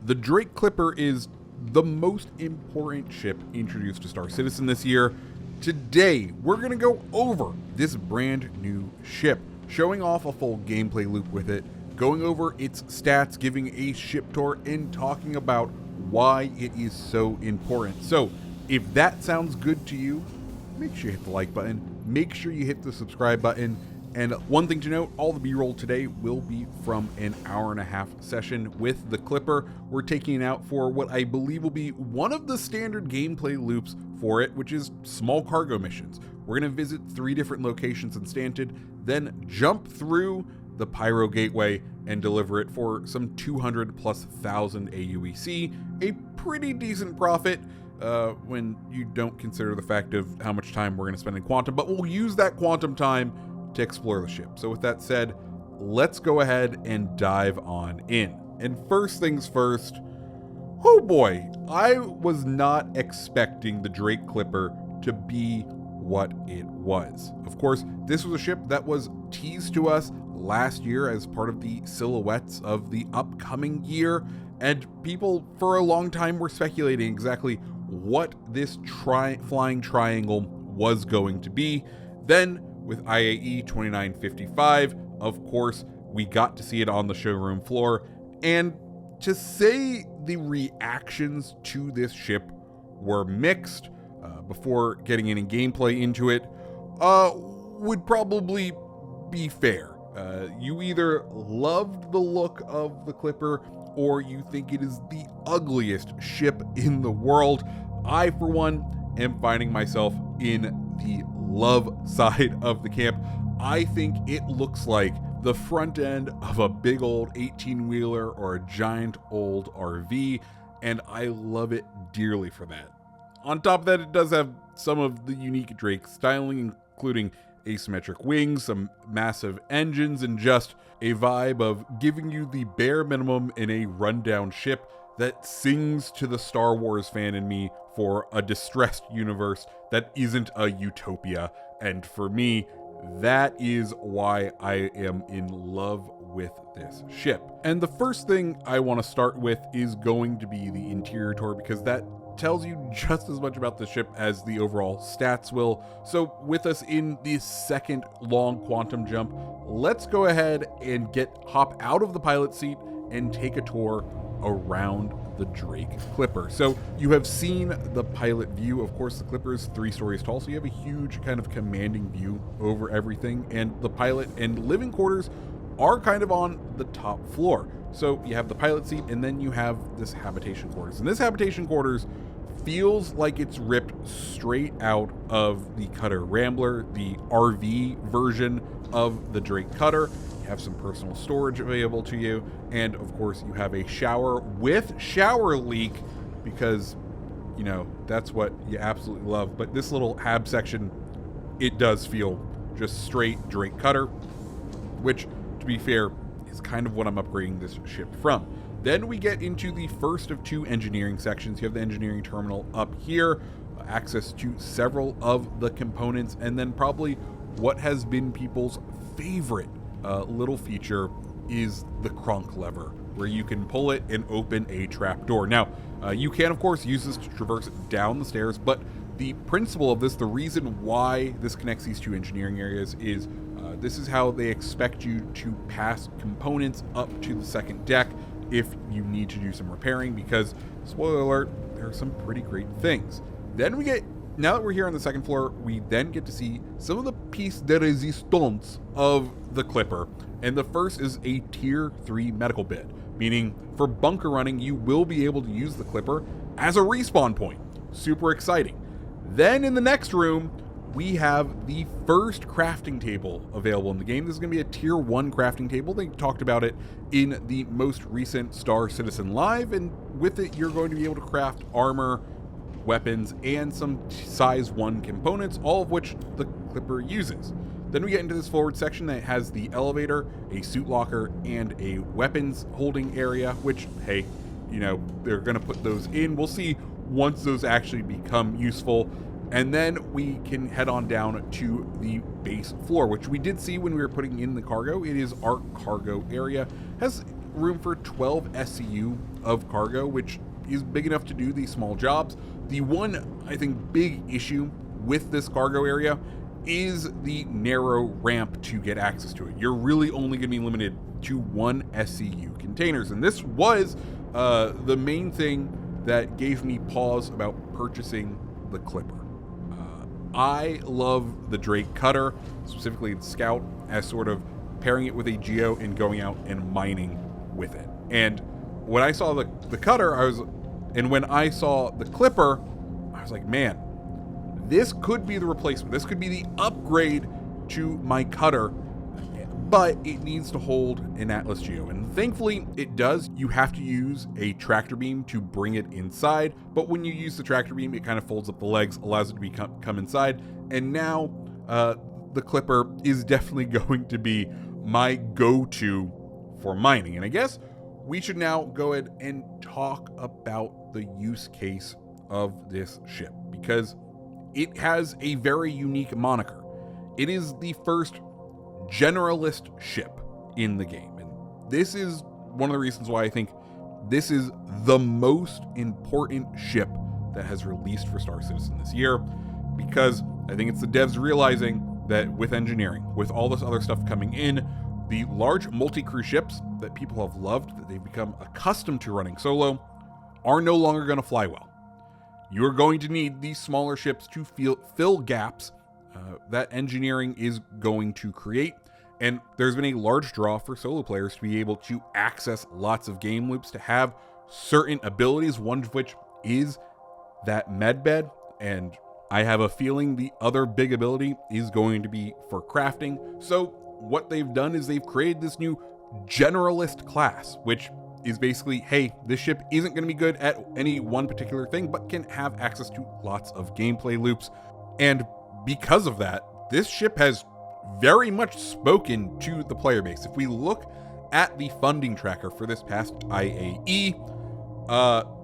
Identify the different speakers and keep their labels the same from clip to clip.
Speaker 1: The Drake Clipper is the most important ship introduced to Star Citizen this year. Today, we're going to go over this brand new ship, showing off a full gameplay loop with it, going over its stats, giving a ship tour, and talking about why it is so important. So, if that sounds good to you, make sure you hit the like button, make sure you hit the subscribe button, and one thing to note, all the B-roll today will be from an hour-and-a-half session with the Clipper. We're taking it out for what I believe will be one of the standard gameplay loops for it, which is small cargo missions. We're going to visit 3 different locations in Stanton, then jump through the Pyro Gateway and deliver it for some 200,000+ AUEC, a pretty decent profit when you don't consider the fact of how much time we're going to spend in Quantum, but we'll use that Quantum time to explore the ship. So with that said, let's go ahead and dive on in. And first things first, oh boy, I was not expecting the Drake Clipper to be what it was. Of course, this was a ship that was teased to us last year as part of the silhouettes of the upcoming year, and people for a long time were speculating exactly what this flying triangle was going to be. Then with IAE 2955, of course, we got to see it on the showroom floor, and to say the reactions to this ship were mixed before getting any gameplay into it would probably be fair. You either loved the look of the Clipper or you think it is the ugliest ship in the world. I, for one, am finding myself in the love side of the camp. I think it looks like the front end of a big old 18-wheeler or a giant old RV, and I love it dearly for that. On top of that, it does have some of the unique Drake styling, including asymmetric wings, some massive engines, and just a vibe of giving you the bare minimum in a rundown ship that sings to the Star Wars fan in me for a distressed universe that isn't a utopia. And for me, that is why I am in love with this ship. And the first thing I want to start with is going to be the interior tour, because that tells you just as much about the ship as the overall stats will. So with us in the second long quantum jump, let's go ahead and hop out of the pilot seat and take a tour around the Drake Clipper. So you have seen the pilot view. Of course, the Clipper is 3 stories tall, so you have a huge kind of commanding view over everything, and the pilot and living quarters are kind of on the top floor. So you have the pilot seat, and then you have this habitation quarters. And this habitation quarters feels like it's ripped straight out of the Cutter Rambler, the RV version of the Drake Cutter. You have some personal storage available to you, and of course you have a shower with shower leak, because you know that's what you absolutely love. But this little hab section, it does feel just straight Drake Cutter, which, to be fair, is kind of what I'm upgrading this ship from. Then we get into the first of 2 engineering sections. You have the engineering terminal up here, access to several of the components, and then probably what has been people's favorite little feature is the Kronk lever, where you can pull it and open a trap door. Now, you can, of course, use this to traverse down the stairs, but the principle of this, the reason why this connects these 2 engineering areas is this is how they expect you to pass components up to the second deck if you need to do some repairing, because, spoiler alert, there are some pretty great things. Then now that we're here on the second floor, we then get to see some of the piece de resistance of the Clipper. And the first is a tier 3 medical bed, meaning for bunker running, you will be able to use the Clipper as a respawn point. Super exciting. Then in the next room, we have the first crafting table available in the game. This is going to be a tier 1 crafting table. They talked about it in the most recent Star Citizen Live, and with it, you're going to be able to craft armor, weapons, and some size 1 components, all of which the Clipper uses. Then we get into this forward section that has the elevator, a suit locker, and a weapons holding area, which, hey, you know, they're going to put those in. We'll see once those actually become useful. And then we can head on down to the base floor, which we did see when we were putting in the cargo. It is our cargo area. Has room for 12 SCU of cargo, which is big enough to do these small jobs. The one, I think, big issue with this cargo area is the narrow ramp to get access to it. You're really only going to be limited to 1 SCU containers, and this was the main thing that gave me pause about purchasing the Clipper. I love the Drake Cutter, specifically the Scout, as sort of pairing it with a Geo and going out and mining with it. And when I saw the Cutter, when I saw the Clipper, I was like, man, this could be the replacement. This could be the upgrade to my Cutter, but it needs to hold an Atlas Geo. And thankfully it does. You have to use a tractor beam to bring it inside, but when you use the tractor beam, it kind of folds up the legs, allows it to come inside. And now the Clipper is definitely going to be my go-to for mining. And I guess we should now go ahead and talk about the use case of this ship, because it has a very unique moniker. It is the first generalist ship in the game. And this is one of the reasons why I think this is the most important ship that has released for Star Citizen this year, because I think it's the devs realizing that with engineering, with all this other stuff coming in, the large multi-crew ships that people have loved, that they've become accustomed to running solo, are no longer going to fly well. You're going to need these smaller ships to fill gaps that engineering is going to create. And there's been a large draw for solo players to be able to access lots of game loops, to have certain abilities, one of which is that medbed. And I have a feeling the other big ability is going to be for crafting. So what they've done is they've created this new Generalist class, which is basically, hey, this ship isn't going to be good at any one particular thing, but can have access to lots of gameplay loops. And because of that, this ship has very much spoken to the player base. If we look at the funding tracker for this past IAE,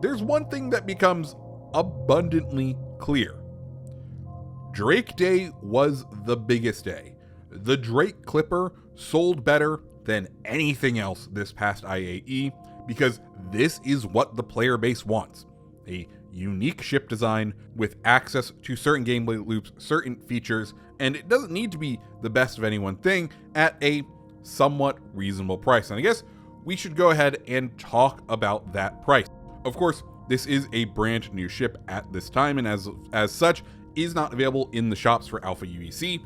Speaker 1: there's one thing that becomes abundantly clear. Drake Day was the biggest day. The Drake Clipper sold better than anything else this past IAE, because this is what the player base wants. A unique ship design with access to certain gameplay loops, certain features, and it doesn't need to be the best of any one thing at a somewhat reasonable price. And I guess we should go ahead and talk about that price. Of course, this is a brand new ship at this time, and as such, is not available in the shops for Alpha UEC.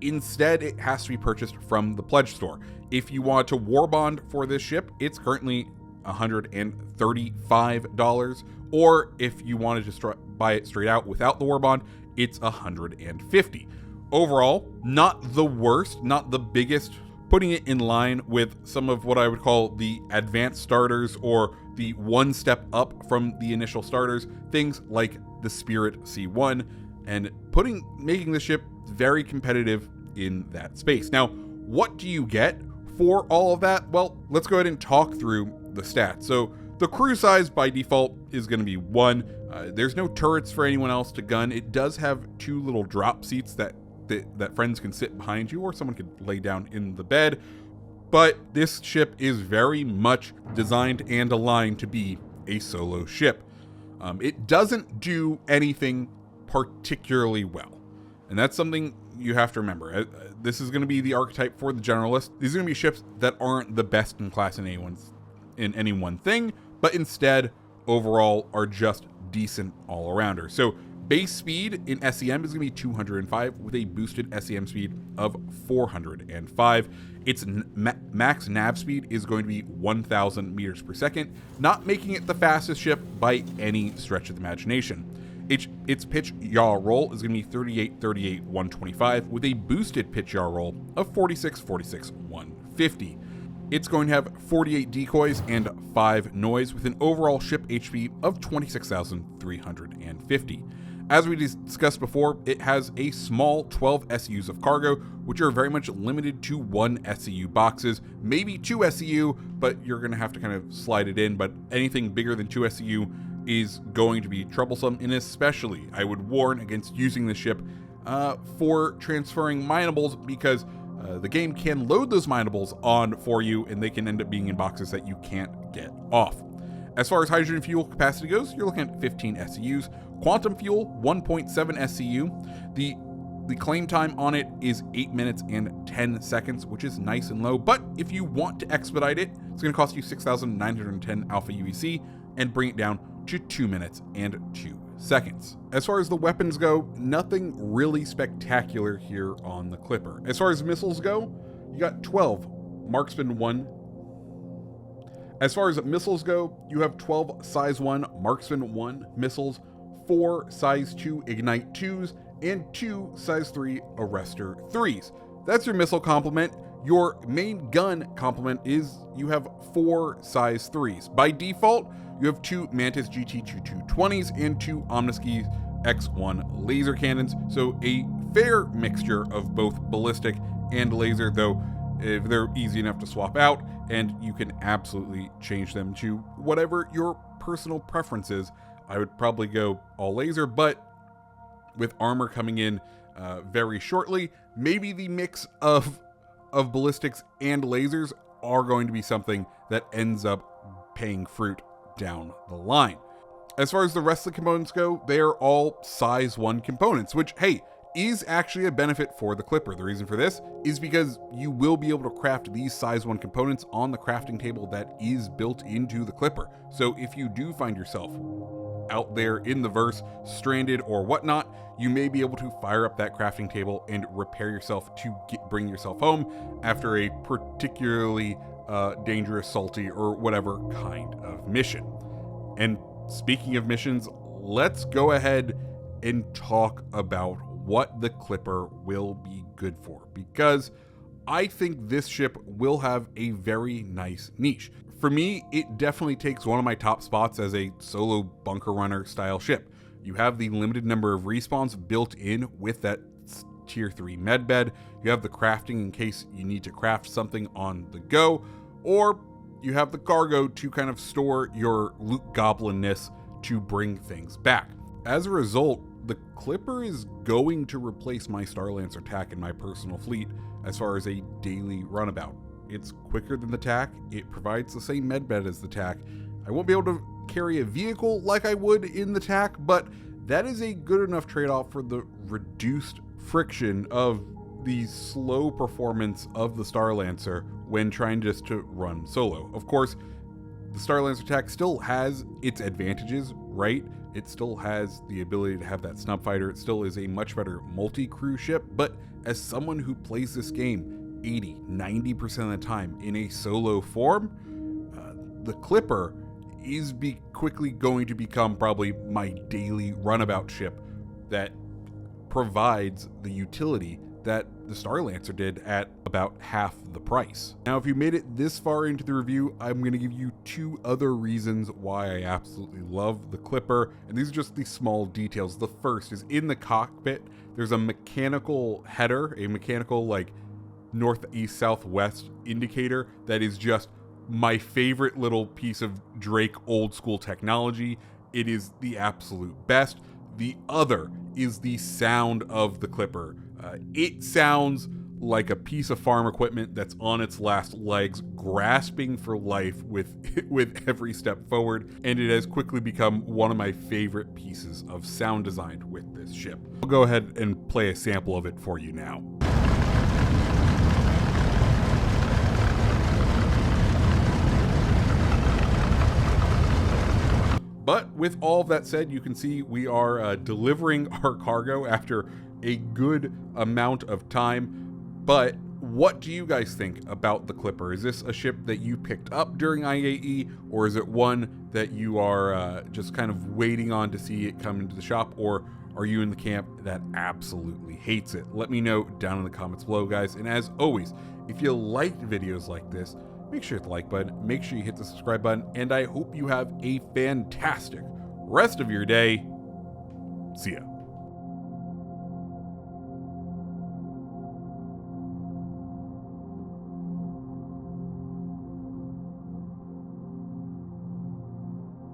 Speaker 1: Instead, it has to be purchased from the Pledge store. If you want to war bond for this ship, it's currently $135, or if you wanted to buy it straight out without the war bond, it's $150. Overall, not the worst, not the biggest, putting it in line with some of what I would call the advanced starters, or the one step up from the initial starters, things like the Spirit C1, and making the ship very competitive in that space. Now, what do you get for all of that? Well, let's go ahead and talk through the stats. So the crew size by default is going to be 1. There's no turrets for anyone else to gun. It does have 2 little drop seats that friends can sit behind you, or someone could lay down in the bed. But this ship is very much designed and aligned to be a solo ship. It doesn't do anything particularly well, and that's something you have to remember. This is going to be the archetype for the Generalist. These are going to be ships that aren't the best in class in any one thing, but instead overall are just decent all-arounders. So base speed in SEM is going to be 205 with a boosted SEM speed of 405. Its max nav speed is going to be 1,000 meters per second, not making it the fastest ship by any stretch of the imagination. Its pitch yaw roll is going to be 38, 38, 125 with a boosted pitch yaw roll of 46, 46, 150. It's going to have 48 decoys and 5 noise with an overall ship HP of 26,350. As we discussed before, it has a small 12 SCUs of cargo, which are very much limited to 1 SCU boxes, maybe 2 SCU, but you're going to have to kind of slide it in. But anything bigger than 2 SCU is going to be troublesome, and especially I would warn against using the ship for transferring minables, because the game can load those minables on for you, and they can end up being in boxes that you can't get off. As far as hydrogen fuel capacity goes, you're looking at 15 SCUs. Quantum fuel, 1.7 SCU. The claim time on it is 8 minutes and 10 seconds, which is nice and low, but if you want to expedite it, it's going to cost you 6,910 Alpha UEC and bring it down to 2 minutes and 2 seconds. As far as the weapons go, nothing really spectacular here on the Clipper. As far as missiles go, you got 12 Marksman 1. As far as missiles go, you have 12 Size 1 Marksman 1 missiles, 4 Size 2 Ignite 2s, and 2 Size 3 Arrestor 3s. That's your missile complement. Your main gun complement is you have 4 Size 3s. By default, you have 2 Mantis GT2220s and 2 Omniski X1 laser cannons, so a fair mixture of both ballistic and laser, though they're easy enough to swap out, and you can absolutely change them to whatever your personal preference is. I would probably go all laser, but with armor coming in very shortly, maybe the mix of ballistics and lasers are going to be something that ends up paying fruit down the line. As far as the rest of the components go, they are all Size 1 components, which, hey, is actually a benefit for the Clipper. The reason for this is because you will be able to craft these Size 1 components on the crafting table that is built into the Clipper. So if you do find yourself out there in the verse, stranded or whatnot, you may be able to fire up that crafting table and repair yourself to bring yourself home after a particularly dangerous, salty, or whatever kind of mission. And speaking of missions, let's go ahead and talk about what the Clipper will be good for, because I think this ship will have a very nice niche. For me, it definitely takes one of my top spots as a solo bunker runner style ship. You have the limited number of respawns built in with that tier 3 medbed. You have the crafting in case you need to craft something on the go, or you have the cargo to kind of store your loot goblinness to bring things back. As a result, the Clipper is going to replace my Starlancer TAC in my personal fleet as far as a daily runabout. It's quicker than the TAC, it provides the same medbed as the TAC. I won't be able to carry a vehicle like I would in the TAC, but that is a good enough trade-off for the reduced friction of the slow performance of the Starlancer when trying just to run solo. Of course, the Starlancer TAC still has its advantages, right? It still has the ability to have that snub fighter. It still is a much better multi-crew ship, but as someone who plays this game 80-90% of the time in a solo form, the Clipper is quickly going to become probably my daily runabout ship that provides the utility that the Starlancer did at about half the price. Now, if you made it this far into the review, I'm going to give you 2 other reasons why I absolutely love the Clipper, and these are just the small details. The first is in the cockpit, there's a mechanical header, a mechanical like northeast southwest indicator that is just my favorite little piece of Drake old school technology. It is the absolute best. The other is the sound of the Clipper. It sounds like a piece of farm equipment that's on its last legs, grasping for life with every step forward, and it has quickly become one of my favorite pieces of sound design with this ship. I'll go ahead and play a sample of it for you now. But with all of that said, you can see we are delivering our cargo after a good amount of time. But what do you guys think about the Clipper? Is this a ship that you picked up during IAE, or is it one that you are just kind of waiting on to see it come into the shop, or are you in the camp that absolutely hates it? Let me know down in the comments below, guys. And as always, if you like videos like this, make sure to hit the like button, make sure you hit the subscribe button, and I hope you have a fantastic rest of your day. See ya.